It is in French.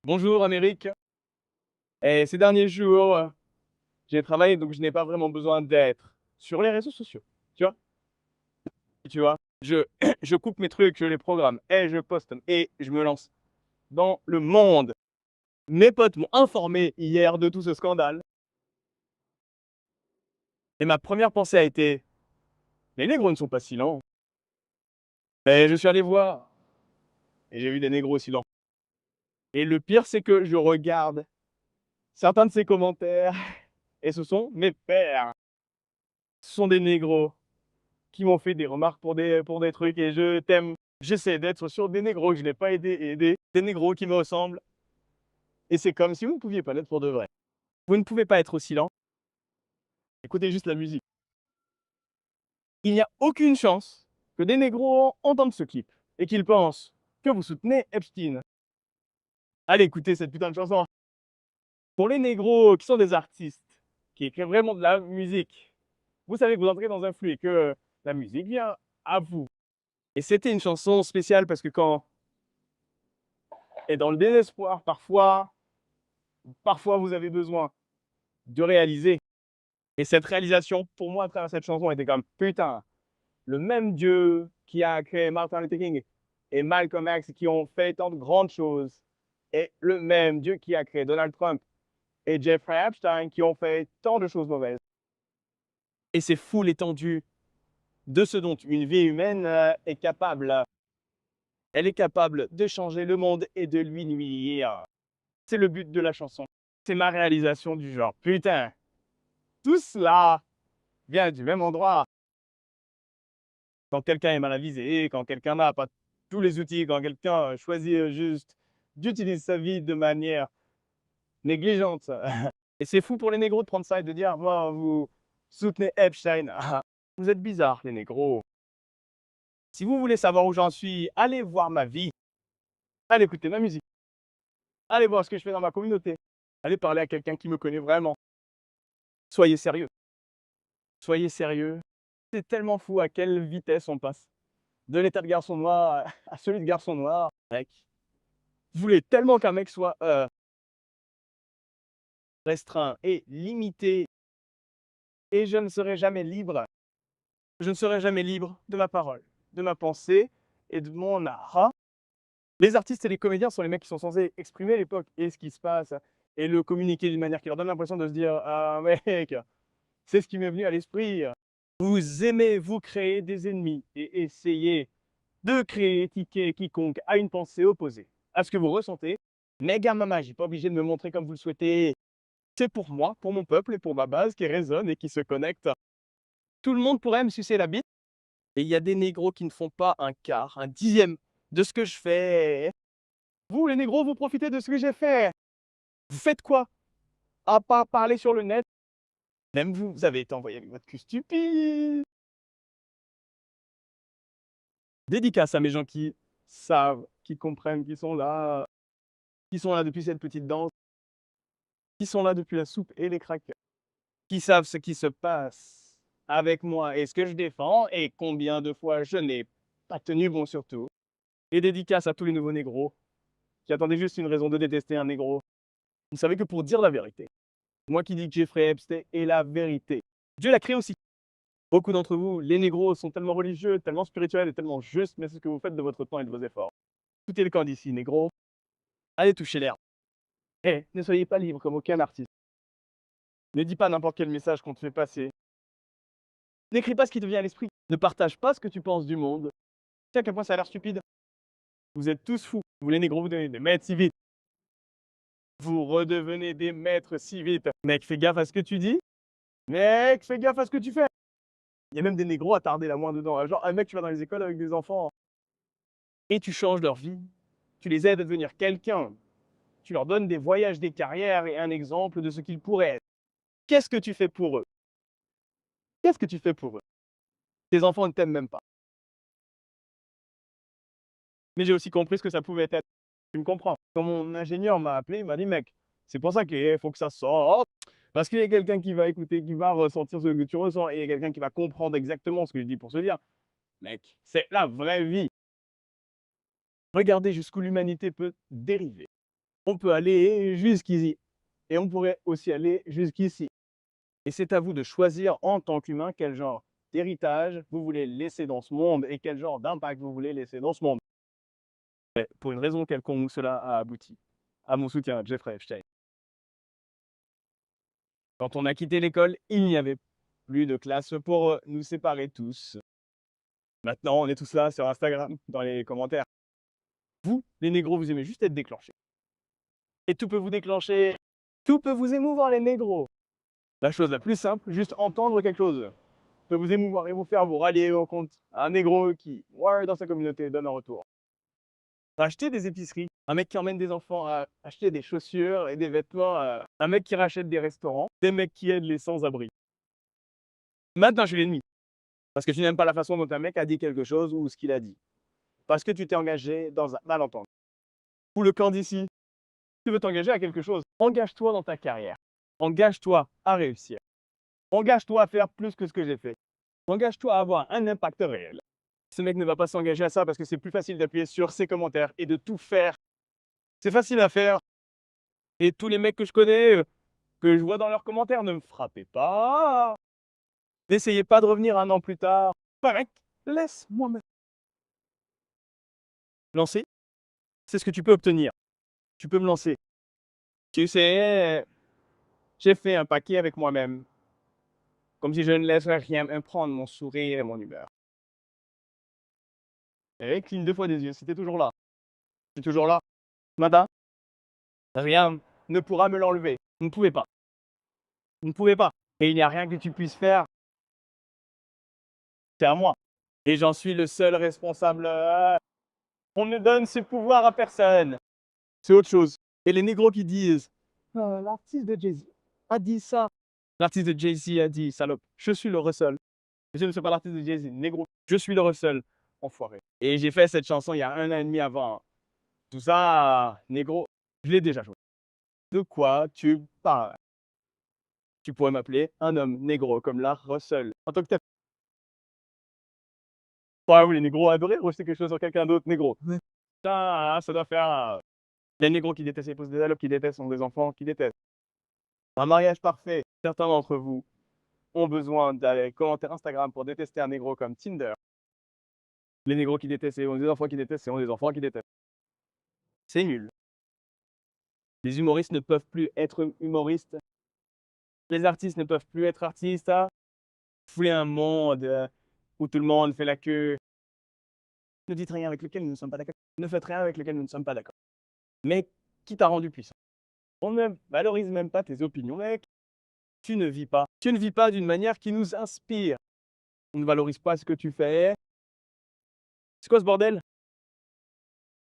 Bonjour Amérique. Et ces derniers jours, j'ai travaillé, donc je n'ai pas vraiment besoin d'être sur les réseaux sociaux. Tu vois? Tu vois? Je, je coupe mes trucs, je les programme et je poste et je me lance dans le monde. Mes potes m'ont informé hier de tout ce scandale. Et ma première pensée a été, les négros ne sont pas si lents. Et je suis allé voir et j'ai vu des négros aussi lents. Et le pire, c'est que je regarde certains de ces commentaires et ce sont mes pères. Ce sont des négros qui m'ont fait des remarques pour des trucs et je t'aime. J'essaie d'être sur des négros que je n'ai pas aidé, des négros qui me ressemblent. Et c'est comme si vous ne pouviez pas l'être pour de vrai. Vous ne pouvez pas être aussi lent. Écoutez juste la musique. Il n'y a aucune chance que des négros entendent ce clip et qu'ils pensent que vous soutenez Epstein. Allez, écoutez cette putain de chanson. Pour les négros qui sont des artistes, qui écrivent vraiment de la musique, vous savez que vous entrez dans un flux et que la musique vient à vous. Et c'était une chanson spéciale parce que quand et dans le désespoir, parfois vous avez besoin de réaliser. Et cette réalisation, pour moi, à travers cette chanson, était comme putain, le même Dieu qui a créé Martin Luther King et Malcolm X qui ont fait tant de grandes choses, est le même Dieu qui a créé Donald Trump et Jeffrey Epstein qui ont fait tant de choses mauvaises. Et c'est fou l'étendue de ce dont une vie humaine est capable. Elle est capable de changer le monde et de lui nuire. C'est le but de la chanson. C'est ma réalisation du genre. Putain, tout cela vient du même endroit. Quand quelqu'un est mal avisé, quand quelqu'un n'a pas tous les outils, quand quelqu'un choisit juste d'utiliser sa vie de manière négligente. Et c'est fou pour les négros de prendre ça et de dire, moi, vous soutenez Epstein. Vous êtes bizarres, les négros. Si vous voulez savoir où j'en suis, allez voir ma vie. Allez écouter ma musique. Allez voir ce que je fais dans ma communauté. Allez parler à quelqu'un qui me connaît vraiment. Soyez sérieux. Soyez sérieux. C'est tellement fou à quelle vitesse on passe. De l'état de garçon noir à celui de garçon noir. Mec, vous voulez tellement qu'un mec soit restreint et limité. Et je ne serai jamais libre. Je ne serai jamais libre de ma parole, de ma pensée et de mon art. Les artistes et les comédiens sont les mecs qui sont censés exprimer l'époque et ce qui se passe et le communiquer d'une manière qui leur donne l'impression de se dire ah mec, c'est ce qui m'est venu à l'esprit. Vous aimez vous créer des ennemis et essayez de critiquer quiconque a une pensée opposée à ce que vous ressentez. Mais gars, maman, j'ai pas obligé de me montrer comme vous le souhaitez. C'est pour moi, pour mon peuple et pour ma base qui résonne et qui se connecte. Tout le monde pourrait me sucer la bite. Et il y a des négros qui ne font pas un quart, un dixième de ce que je fais. Vous, les négros, vous profitez de ce que j'ai fait. Vous faites quoi? À part parler sur le net. Même vous, vous avez été envoyé avec votre cul stupide. Dédicace à mes gens qui savent, qui comprennent, qui sont là depuis cette petite danse, qui sont là depuis la soupe et les crackers, qui savent ce qui se passe avec moi et ce que je défends et combien de fois je n'ai pas tenu bon surtout. Et dédicace à tous les nouveaux négros qui attendaient juste une raison de détester un négro. Vous savez que pour dire la vérité, moi qui dis que Jeffrey Epstein est la vérité, Dieu l'a créé aussi. Beaucoup d'entre vous, les négros, sont tellement religieux, tellement spirituels et tellement justes, mais c'est ce que vous faites de votre temps et de vos efforts. Tout est le camp d'ici, négro. Allez toucher l'air. Eh, ne soyez pas libre comme aucun artiste. Ne dis pas n'importe quel message qu'on te fait passer. N'écris pas ce qui te vient à l'esprit. Ne partage pas ce que tu penses du monde. Tu sais à quel point ça a l'air stupide. Vous êtes tous fous. Vous les négros, vous devenez des maîtres si vite. Vous redevenez des maîtres si vite. Mec, fais gaffe à ce que tu dis. Mec, fais gaffe à ce que tu fais. Il y a même des négros attardés là moins dedans. Genre, un mec, tu vas dans les écoles avec des enfants et tu changes leur vie. Tu les aides à devenir quelqu'un. Tu leur donnes des voyages, des carrières et un exemple de ce qu'ils pourraient être. Qu'est-ce que tu fais pour eux? Qu'est-ce que tu fais pour eux? Tes enfants ne t'aiment même pas. Mais j'ai aussi compris ce que ça pouvait être. Tu me comprends? Quand mon ingénieur m'a appelé, il m'a dit, mec, c'est pour ça qu'il faut que ça sorte. Parce qu'il y a quelqu'un qui va écouter, qui va ressentir ce que tu ressens, et il y a quelqu'un qui va comprendre exactement ce que je dis pour se dire, mec, c'est la vraie vie. Regardez jusqu'où l'humanité peut dériver. On peut aller jusqu'ici. Et on pourrait aussi aller jusqu'ici. Et c'est à vous de choisir en tant qu'humain quel genre d'héritage vous voulez laisser dans ce monde et quel genre d'impact vous voulez laisser dans ce monde. Mais pour une raison quelconque, cela a abouti à mon soutien, Jeffrey Epstein. Quand on a quitté l'école, il n'y avait plus de classe pour nous séparer tous. Maintenant, on est tous là sur Instagram, dans les commentaires. Vous, les négros, vous aimez juste être déclenchés. Et tout peut vous déclencher, tout peut vous émouvoir, les négros. La chose la plus simple, juste entendre quelque chose, peut vous émouvoir et vous faire vous rallier au compte un négro qui, ouais, dans sa communauté, donne un retour. Racheter des épiceries, un mec qui emmène des enfants à acheter des chaussures et des vêtements, un mec qui rachète des restaurants, des mecs qui aident les sans-abri. Maintenant, je suis l'ennemi. Parce que tu n'aimes pas la façon dont un mec a dit quelque chose ou ce qu'il a dit. Parce que tu t'es engagé dans un malentendu. Ou le camp d'ici, tu veux t'engager à quelque chose. Engage-toi dans ta carrière. Engage-toi à réussir. Engage-toi à faire plus que ce que j'ai fait. Engage-toi à avoir un impact réel. Ce mec ne va pas s'engager à ça parce que c'est plus facile d'appuyer sur ses commentaires et de tout faire. C'est facile à faire. Et tous les mecs que je connais, que je vois dans leurs commentaires, ne me frappez pas. N'essayez pas de revenir un an plus tard. Enfin, mec, laisse-moi me lancer. C'est ce que tu peux obtenir. Tu peux me lancer. Tu sais, j'ai fait un paquet avec moi-même. Comme si je ne laisserais rien me prendre mon sourire et mon humeur. Et cligne 2 fois des yeux, c'était toujours là. C'est toujours là. Ce matin, rien ne pourra me l'enlever. Vous ne pouvez pas. Vous ne pouvez pas. Et il n'y a rien que tu puisses faire. C'est à moi. Et j'en suis le seul responsable. On ne donne ce pouvoir à personne. C'est autre chose. Et les négros qui disent l'artiste de Jay-Z a dit ça. L'artiste de Jay-Z a dit salope. Je suis le Russell. Je ne suis pas l'artiste de Jay-Z, négro. Je suis le Russell. Enfoiré. Et j'ai fait cette chanson il y a 1 an et demi avant. Tout ça, négro, je l'ai déjà joué. De quoi tu parles? Tu pourrais m'appeler un homme négro comme la Russell. En tant que tel. Ouais, oui, les négros adorent rejeter quelque chose sur quelqu'un d'autre, négro. Ouais. Ça doit faire. Les négros qui détestent, ils posent des salopes qui détestent, ont des enfants qui détestent. Un mariage parfait. Certains d'entre vous ont besoin d'aller commenter Instagram pour détester un négro comme Tinder. Les négros qui détestent et ont des enfants qui détestent et ont des enfants qui détestent. C'est nul. Les humoristes ne peuvent plus être humoristes. Les artistes ne peuvent plus être artistes. Vous voulez un monde où tout le monde fait la queue. Ne dites rien avec lequel nous ne sommes pas d'accord. Ne faites rien avec lequel nous ne sommes pas d'accord. Mais qui t'a rendu puissant? On ne valorise même pas tes opinions, mec. Tu ne vis pas. Tu ne vis pas d'une manière qui nous inspire. On ne valorise pas ce que tu fais. C'est quoi ce bordel?